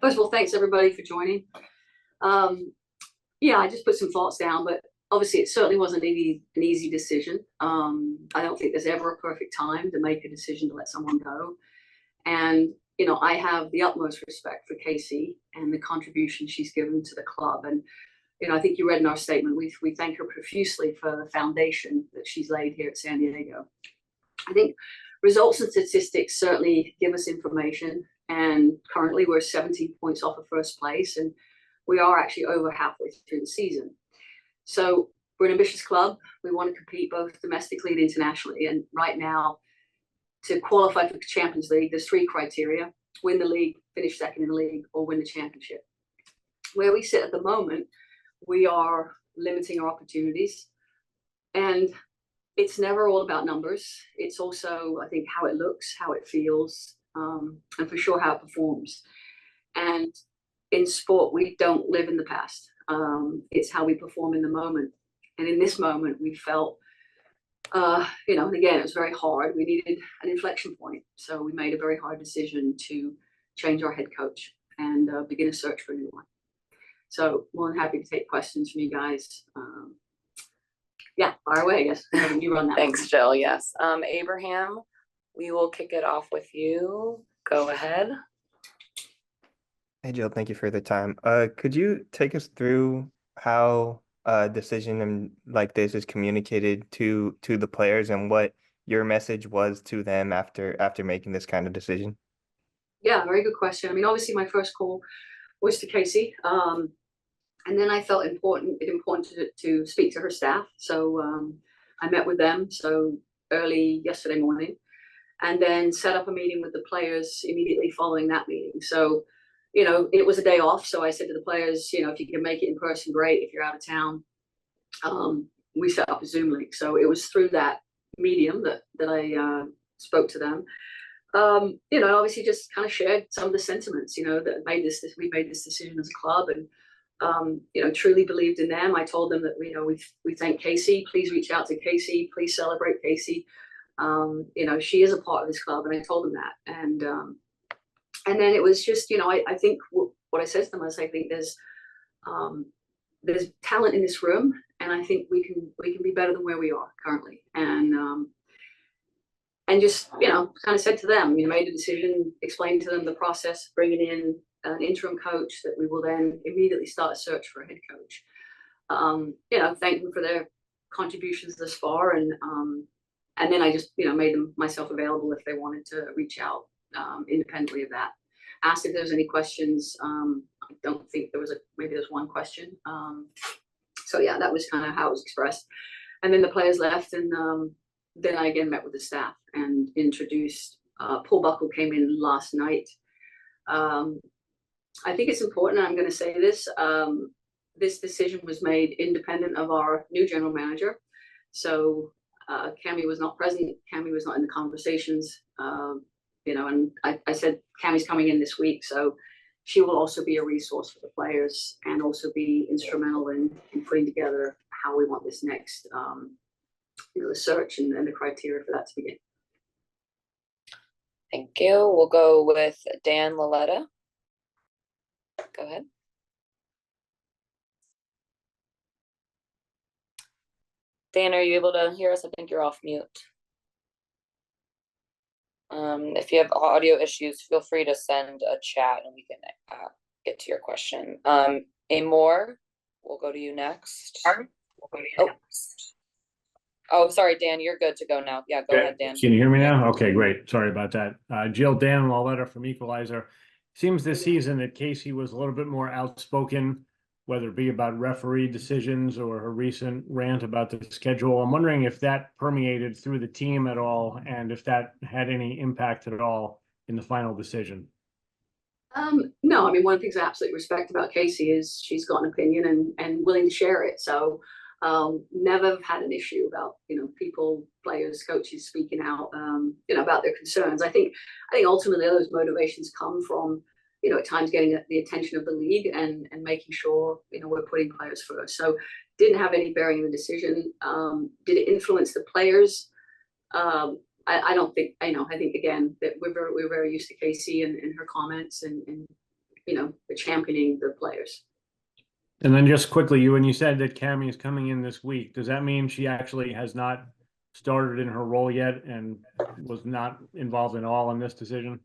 First of all, thanks everybody for joining. Yeah, I just put some thoughts down, but obviously it certainly wasn't an easy decision. I don't think there's ever a perfect time to make a decision to let someone go. And, I have the utmost respect for Casey and the contribution she's given to the club. And, I think you read in our statement, we thank her profusely for the foundation that she's laid here at San Diego. I think results and statistics certainly give us information. And currently we're 17 points off of first place. And we are actually over halfway through the season. So we're an ambitious club. We want to compete both domestically and internationally. And right now, to qualify for the Champions League, there's 3 criteria: win the league, finish second in the league, or win the championship. Where we sit at the moment, we are limiting our opportunities. And it's never all about numbers. It's also, I think, how it looks, how it feels, and for sure how it performs. And in sport, we don't live in the past. It's how we perform in the moment. And in this moment, we felt, and again, it was very hard. We needed an inflection point. So we made a very hard decision to change our head coach and begin a search for a new one. So more than happy to take questions from you guys. Yeah, fire away, I guess. You run that. Thanks, Jill. Yes. Abraham, we will kick it off with you. Go ahead. Hey, Jill, thank you for the time. Could you take us through how a decision like this is communicated to the players and what your message was to them after making this kind of decision? Yeah, very good question. I mean, obviously my first call was to Casey. And then I felt important to speak to her staff. So I met with them early yesterday morning, and then set up a meeting with the players immediately following that meeting. So, it was a day off. So I said to the players, if you can make it in person, great. If you're out of town, we set up a Zoom link. So it was through that medium that I spoke to them. Obviously just kind of shared some of the sentiments, that we made this decision as a club, and truly believed in them. I told them that we thank Casey. Please reach out to Casey. Please celebrate Casey. She is a part of this club, and I told them that. And then it was just, I think what I said to them was, I think there's talent in this room, and I think we can be better than where we are currently. And just kind of said to them, made a decision, explained to them the process, bringing in an interim coach that we will then immediately start a search for a head coach. Thank them for their contributions thus far, and then I just made myself available if they wanted to reach out independently of that. Asked if there was any questions. I don't think there was maybe there's one question. So yeah, that was kind of how it was expressed. And then the players left, and then I again met with the staff and introduced. Paul Buckle came in last night. I think it's important, and I'm going to say this, this decision was made independent of our new general manager. So Cami was not present. Cami was not in the conversations, and I said, Cami's coming in this week. So she will also be a resource for the players and also be instrumental in putting together how we want this next, the search and the criteria for that to begin. Thank you. We'll go with Dan Laletta. Go ahead. Dan, are you able to hear us? I think you're off mute. If you have audio issues, feel free to send a chat and we can get to your question. Amor, we'll go to you next. Oh, sorry, Dan, you're good to go now. Yeah, go ahead, Dan. Can you hear me now? Okay, great. Sorry about that. Jill, Dan Laletta from Equalizer. Seems this season that Casey was a little bit more outspoken, whether it be about referee decisions or her recent rant about the schedule. I'm wondering if that permeated through the team at all, and if that had any impact at all in the final decision. No, I mean, one of the things I absolutely respect about Casey is she's got an opinion and willing to share it. So never had an issue about, people, players, coaches speaking out, about their concerns. I think ultimately those motivations come from, at times getting the attention of the league and making sure, we're putting players first. So didn't have any bearing in the decision. Did it influence the players? I don't think, I think again that we're very used to Casey and her comments and championing the players. And then just quickly, when you said that Cammie is coming in this week, does that mean she actually has not started in her role yet and was not involved at all in this decision?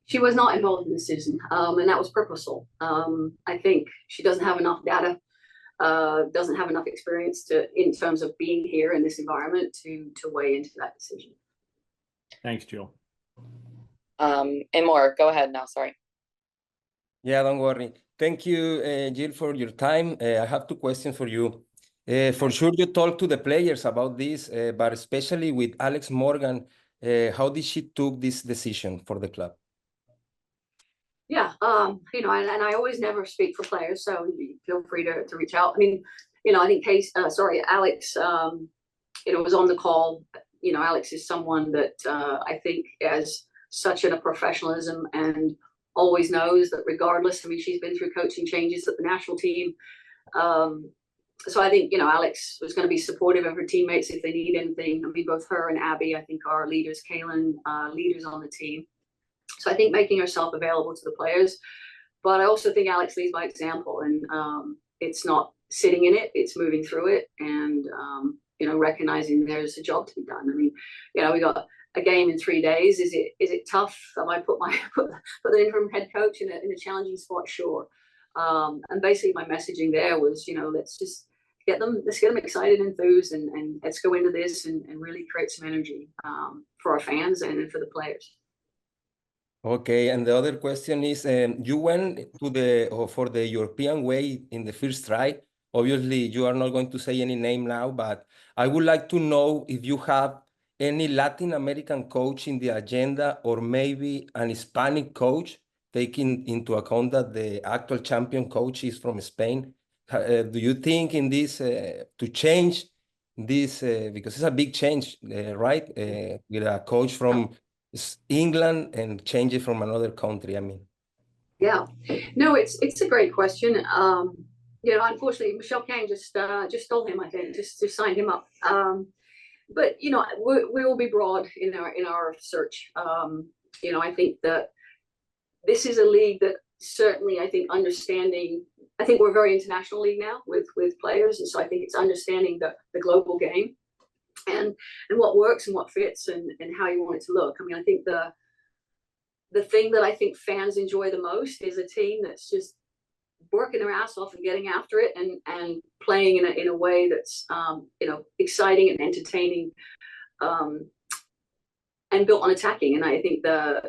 She was not involved in the decision, and that was purposeful. I think she doesn't have enough data, doesn't have enough experience in terms of being here in this environment to weigh into that decision. Thanks, Jill. And more, go ahead now, sorry. Yeah, don't worry. Thank you, Jill, for your time. I have two questions for you. For sure, you talked to the players about this, but especially with Alex Morgan, how did she took this decision for the club? Yeah, and I always never speak for players, so feel free to reach out. I mean, I think Alex, was on the call. Alex is someone that I think has such a professionalism and always knows that regardless. I mean, she's been through coaching changes at the national team. So I think, Alex was going to be supportive of her teammates if they need anything. I mean, both her and Abby, I think, are leaders. Kaylin, leaders on the team. So I think making herself available to the players. But I also think Alex leads by example, and it's not sitting in it, it's moving through it, and, recognizing there's a job to be done. I mean, we got a game in 3 days. Is it tough? Have I put the interim head coach in a challenging spot? Sure. And basically my messaging there was, let's get them excited and enthused, and let's go into this and really create some energy for our fans and for the players. Okay, and the other question is, you went to for the European way in the first try. Obviously, you are not going to say any name now, but I would like to know if you have any Latin American coach in the agenda, or maybe an Hispanic coach, taking into account that the actual champion coach is from Spain. Do you think in this to change this, because it's a big change, right? With a coach from England and change it from another country, I mean. Yeah, no, it's a great question. Unfortunately, Michelle Kang just stole him. I think just signed him up. But we will be broad in our search. I think that this is a league that certainly, I think, I think we're a very international league now with players, and so I think it's understanding the global game and what works and what fits and how you want it to look. I mean, I think the thing that I think fans enjoy the most is a team that's just working their ass off and getting after it and playing in a way that's exciting and entertaining, and built on attacking. And I think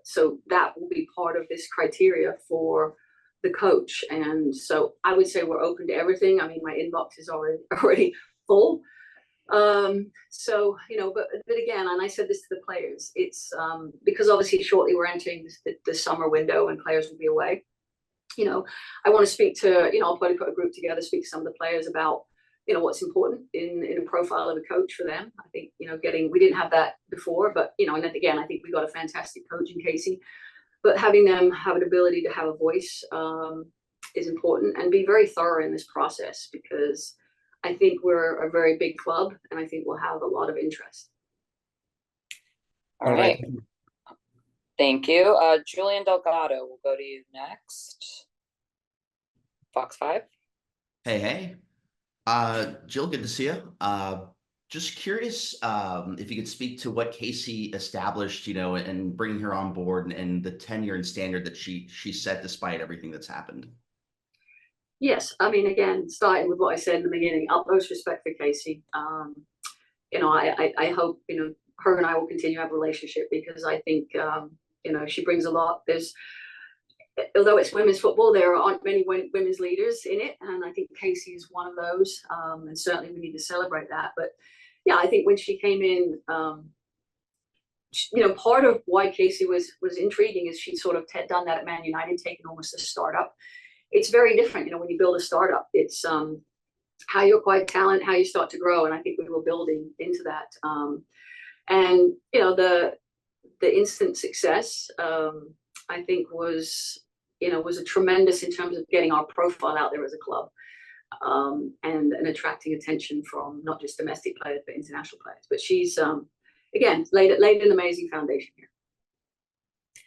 so that will be part of this criteria for the coach. And so I would say we're open to everything. I mean, my inbox is already full. So, but again, and I said this to the players, it's because obviously shortly we're entering the summer window and players will be away. I want to speak to, I'll probably put a group together, speak to some of the players about, what's important in a profile of a coach for them. I think, we didn't have that before, but, and again, I think we got a fantastic coach in Casey, but having them have an ability to have a voice is important, and be very thorough in this process, because I think we're a very big club, and I think we'll have a lot of interest. All right. Thank you. Julian Delgado, we'll go to you next. Fox 5. Hey. Jill, good to see you. Just curious if you could speak to what Casey established, and bringing her on board, and the tenure and standard that she set despite everything that's happened. Yes, I mean, again, starting with what I said in the beginning, utmost respect for Casey. I hope, her and I will continue to have a relationship, because I think, she brings a lot. Although it's women's football, there aren't many women's leaders in it, and I think Casey is one of those, and certainly we need to celebrate that. But yeah, I think when she came in, part of why Casey was intriguing is she'd sort of done that at Man United, taken almost a startup. It's very different, when you build a startup. It's how you acquire talent, how you start to grow, and I think we were building into that. And the instant success, I think was a tremendous in terms of getting our profile out there as a club, and attracting attention from not just domestic players but international players. But she's again laid an amazing foundation here.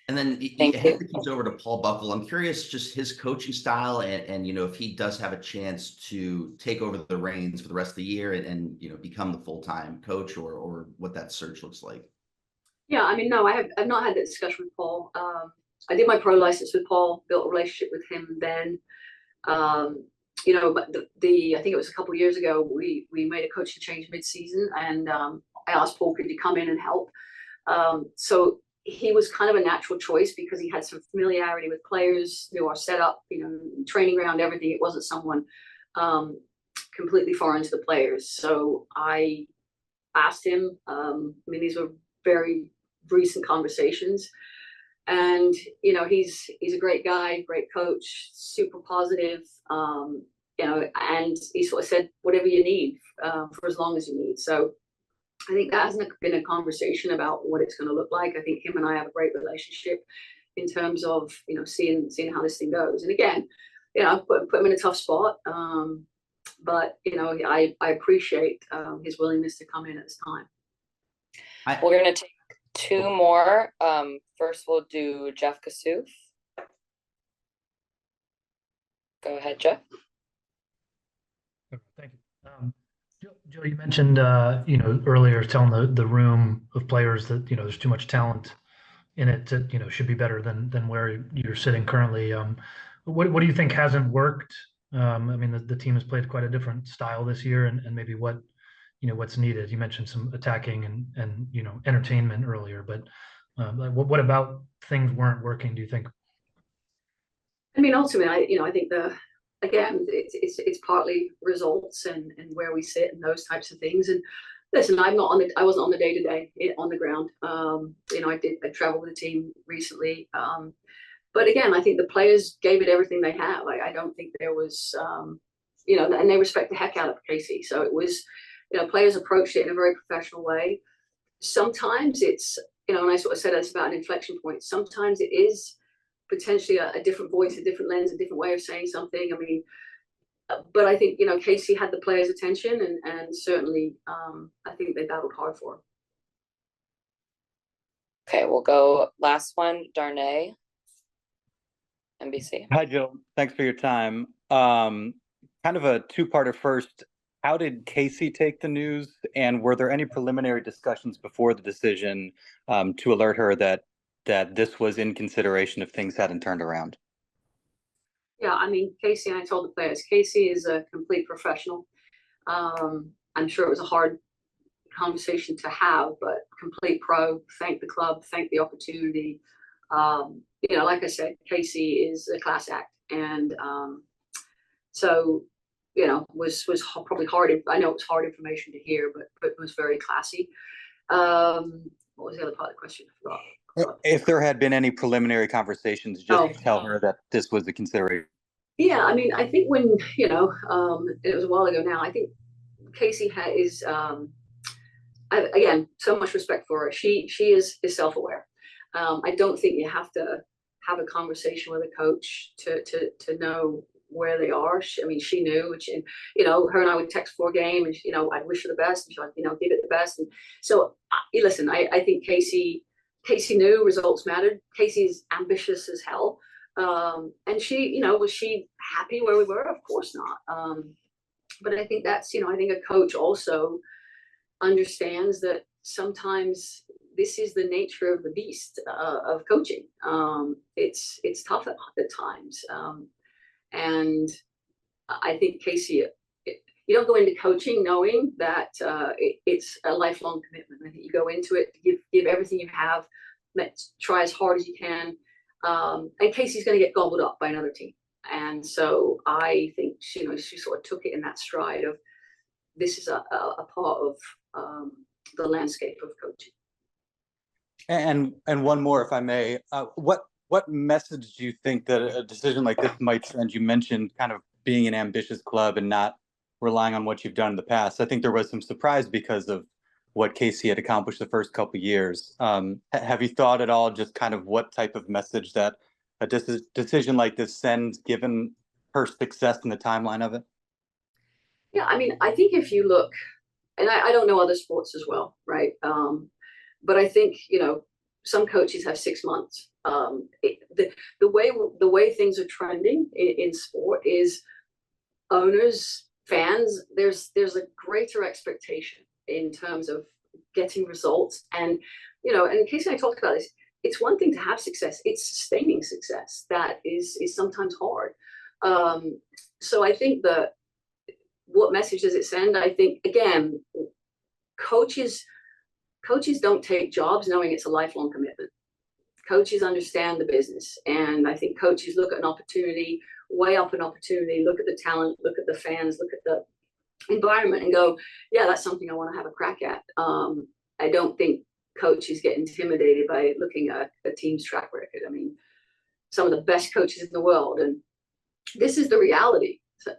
And then Thank I hand you. the keys over to Paul Buckle. I'm curious, just his coaching style, and if he does have a chance to take over the reins for the rest of the year and become the full-time coach, or what that search looks like. Yeah, I mean, no, I've not had that discussion with Paul. I did my pro license with Paul, built a relationship with him then. But I think it was a couple of years ago, we made a coaching change mid-season, and I asked Paul, could he come in and help? So he was kind of a natural choice because he had some familiarity with players, knew our setup, training ground, everything. It wasn't someone completely foreign to the players. So I asked him, these were very recent conversations, and he's a great guy, great coach, super positive, and he sort of said whatever you need, for as long as you need. So I think that hasn't been a conversation about what it's going to look like. I think him and I have a great relationship in terms of seeing how this thing goes. And again, put him in a tough spot, but I appreciate his willingness to come in at this time. We're going to take two more. First, we'll do Jeff Kassouf. Go ahead, Jeff. Thank you. Joe, you mentioned, earlier telling the room of players that, there's too much talent in it that, should be better than where you're sitting currently. What do you think hasn't worked? The team has played quite a different style this year, and maybe what's needed. You mentioned some attacking and entertainment earlier, but what about things weren't working, do you think? Ultimately, I think it's partly results and where we sit and those types of things. And listen, I wasn't on the day-to-day on the ground. I traveled with the team recently. But again, I think the players gave it everything they have. I don't think there was, and they respect the heck out of Casey. So it was, players approached it in a very professional way. Sometimes it's, and I sort of said it's about an inflection point. Sometimes it is potentially a different voice, a different lens, a different way of saying something. But I think, Casey had the players' attention, and certainly I think they battled hard for it. Okay, we'll go last one, Darnay, NBC. Hi, Jill. Thanks for your time. Kind of a two-parter first. How did Casey take the news, and were there any preliminary discussions before the decision to alert her that this was in consideration if things hadn't turned around? Yeah, Casey, and I told the players, Casey is a complete professional. I'm sure it was a hard conversation to have, but complete pro. Thank the club, thank the opportunity. Like I said, Casey is a class act, and so was probably hard. I know it was hard information to hear, but it was very classy. What was the other part of the question? I forgot. If there had been any preliminary conversations, just to tell her that this was the consideration. Yeah, I think when it was a while ago now. I think Casey is again, so much respect for her. She is self-aware. I don't think you have to have a conversation with a coach to know where they are. She knew, which, her and I would text before game, and I'd wish her the best, and she'd give it the best. And so, listen, I think Casey knew results mattered. Casey's ambitious as hell. And she, was she happy where we were? Of course not. But I think that's, I think a coach also understands that sometimes this is the nature of the beast of coaching. It's tough at times. And I think Casey, you don't go into coaching knowing that it's a lifelong commitment. I think you go into it, give everything you have, try as hard as you can. And Casey's going to get gobbled up by another team. And so I think she sort of took it in that stride of this is a part of the landscape of coaching. And one more, if I may, what message do you think that a decision like this might send? You mentioned kind of being an ambitious club and not relying on what you've done in the past. I think there was some surprise because of what Casey had accomplished the first couple of years. Have you thought at all just kind of what type of message that a decision like this sends, given her success in the timeline of it? Yeah, I think if you look, and I don't know other sports as well, right? But I think, some coaches have 6 months The way things are trending in sport is owners, fans, there's a greater expectation in terms of getting results. And, and Casey and I talked about this, it's one thing to have success, it's sustaining success that is sometimes hard. So I think that what message does it send? I think, again, coaches don't take jobs knowing it's a lifelong commitment. Coaches understand the business, and I think coaches look at an opportunity, weigh up an opportunity, look at the talent, look at the fans, look at the environment, and go, yeah, that's something I want to have a crack at. I don't think coaches get intimidated by looking at a team's track record. I mean, some of the best coaches in the world, and this is the reality. So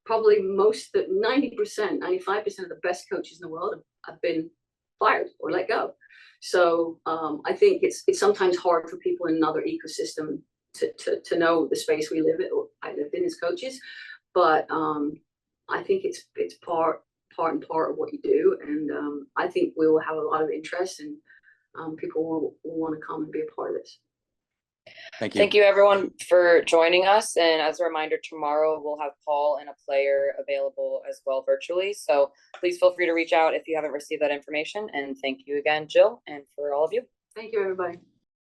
probably 90%, 95% of the best coaches in the world have been fired or let go. So I think it's sometimes hard for people in another ecosystem to know the space we live in, or I lived in as coaches. But I think it's part and part of what you do, and I think we will have a lot of interest, and people will want to come and be a part of this. Thank you. Thank you, everyone, for joining us. And as a reminder, tomorrow we'll have Paul and a player available as well virtually. So please feel free to reach out if you haven't received that information. And thank you again, Jill, and for all of you. Thank you, everybody.